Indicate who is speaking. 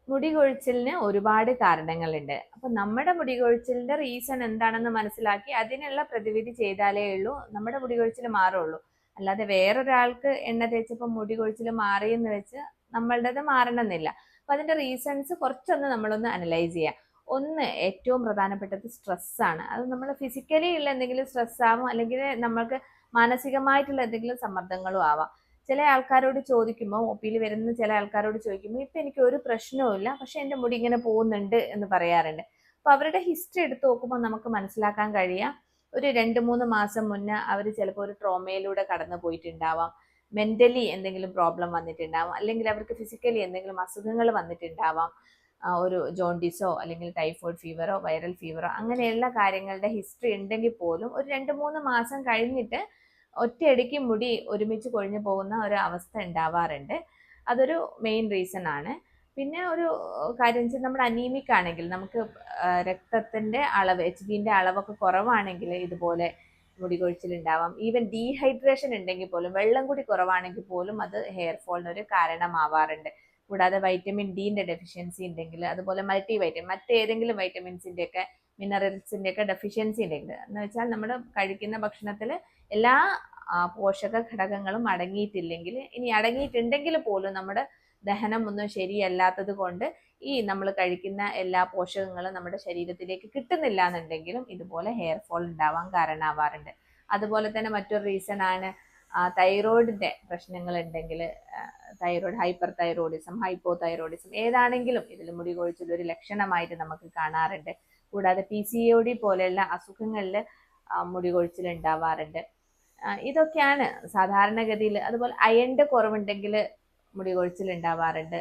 Speaker 1: മുടി കൊഴിച്ചിലിന് ഒരുപാട് കാരണങ്ങളുണ്ട്. അപ്പൊ നമ്മുടെ മുടി കൊഴിച്ചിലിന്റെ റീസൺ എന്താണെന്ന് മനസ്സിലാക്കി അതിനുള്ള പ്രതിവിധി ചെയ്താലേ ഉള്ളൂ നമ്മുടെ മുടി കൊഴിച്ചിൽ മാറുള്ളൂ. അല്ലാതെ വേറൊരാൾക്ക് എണ്ണ തേച്ചപ്പോൾ മുടി കൊഴിച്ചിൽ മാറിയെന്ന് വെച്ച് നമ്മളുടേത് മാറണമെന്നില്ല. അപ്പൊ അതിന്റെ റീസൺസ് കുറച്ചൊന്ന് നമ്മളൊന്ന് അനലൈസ് ചെയ്യാം. ഒന്ന്, ഏറ്റവും പ്രധാനപ്പെട്ടത് സ്ട്രെസ്സാണ്. അത് നമ്മൾ ഫിസിക്കലി ഉള്ള എന്തെങ്കിലും സ്ട്രെസ് ആവും, അല്ലെങ്കിൽ നമ്മൾക്ക് മാനസികമായിട്ടുള്ള എന്തെങ്കിലും സമ്മർദ്ദങ്ങളും ആവാം. ചില ആൾക്കാരോട് ചോദിക്കുമ്പോൾ, ഒപ്പിയിൽ വരുന്ന ചില ആൾക്കാരോട് ചോദിക്കുമ്പോൾ ഇപ്പൊ എനിക്ക് ഒരു പ്രശ്നവും പക്ഷെ എന്റെ മുടി ഇങ്ങനെ പോകുന്നുണ്ട് എന്ന് പറയാറുണ്ട്. അപ്പൊ അവരുടെ ഹിസ്റ്ററി എടുത്ത് നോക്കുമ്പോൾ നമുക്ക് മനസ്സിലാക്കാൻ കഴിയാം, ഒരു 2-3 മാസം മുന്നേ അവർ ചിലപ്പോൾ ഒരു ട്രോമയിലൂടെ കടന്നു പോയിട്ടുണ്ടാവാം, മെന്റലി എന്തെങ്കിലും പ്രോബ്ലം വന്നിട്ടുണ്ടാവാം, അല്ലെങ്കിൽ അവർക്ക് ഫിസിക്കലി എന്തെങ്കിലും അസുഖങ്ങൾ വന്നിട്ടുണ്ടാവാം. ഒരു ജോണ്ടിസോ അല്ലെങ്കിൽ ടൈഫോയിഡ് ഫീവറോ വൈറൽ ഫീവറോ അങ്ങനെയുള്ള കാര്യങ്ങളുടെ ഹിസ്റ്ററി ഉണ്ടെങ്കിൽ പോലും ഒരു 2-3 മാസം കഴിഞ്ഞിട്ട് ഒറ്റയടിക്ക് മുടി ഒരുമിച്ച് കൊഴിഞ്ഞു പോകുന്ന ഒരു അവസ്ഥ ഉണ്ടാവാറുണ്ട്. അതൊരു മെയിൻ റീസൺ ആണ്. പിന്നെ ഒരു കാര്യം വെച്ചാൽ നമ്മുടെ അനീമിക് ആണെങ്കിൽ, നമുക്ക് രക്തത്തിന്റെ അളവ് HBന്റെ അളവൊക്കെ കുറവാണെങ്കിൽ ഇതുപോലെ മുടി കൊഴിച്ചിൽ ഉണ്ടാവാം. ഈവൻ ഡീഹൈഡ്രേഷൻ ഉണ്ടെങ്കിൽ പോലും, വെള്ളം കൂടി കുറവാണെങ്കിൽ പോലും അത് ഹെയർ ഫോളിന് ഒരു കാരണമാവാറുണ്ട്. കൂടാതെ വൈറ്റമിൻ ഡിന്റെ ഡെഫിഷ്യൻസി ഉണ്ടെങ്കിൽ, അതുപോലെ മൾട്ടി വൈറ്റമിൻ, മറ്റേതെങ്കിലും വൈറ്റമിൻസിന്റെ ഒക്കെ മിനറൽസിന്റെ ഒക്കെ ഡെഫിഷ്യൻസി ഉണ്ടെങ്കിൽ, എന്ന് വെച്ചാൽ നമ്മൾ കഴിക്കുന്ന ഭക്ഷണത്തിൽ എല്ലാ പോഷക ഘടകങ്ങളും അടങ്ങിയിട്ടില്ലെങ്കിൽ, ഇനി അടങ്ങിയിട്ടുണ്ടെങ്കിൽ പോലും നമ്മുടെ ദഹനം ഒന്നും ശരിയല്ലാത്തത് കൊണ്ട് ഈ നമ്മൾ കഴിക്കുന്ന എല്ലാ പോഷകങ്ങളും നമ്മുടെ ശരീരത്തിലേക്ക് കിട്ടുന്നില്ല എന്നുണ്ടെങ്കിലും ഇതുപോലെ ഹെയർ ഫോൾ ഉണ്ടാവാൻ കാരണമാവാറുണ്ട്. അതുപോലെ തന്നെ മറ്റൊരു റീസൺ ആണ് തൈറോയിഡിന്റെ പ്രശ്നങ്ങൾ ഉണ്ടെങ്കിൽ, thyroid, hyper thyroidism, hypo thyroidism ഏതാണെങ്കിലും ഇതിൽ മുടി കൊഴിച്ചിൽ ഒരു ലക്ഷണമായിട്ട് നമുക്ക് കാണാറുണ്ട്. കൂടാതെ PCOD പോലെയുള്ള അസുഖങ്ങളിൽ മുടി കൊഴിച്ചിൽ ഉണ്ടാവാറുണ്ട്. ഇതൊക്കെയാണ് സാധാരണഗതിയിൽ. അതുപോലെ അയണിന്റെ കുറവുണ്ടെങ്കിൽ മുടി കൊഴിച്ചിൽ ഉണ്ടാവാറുണ്ട്.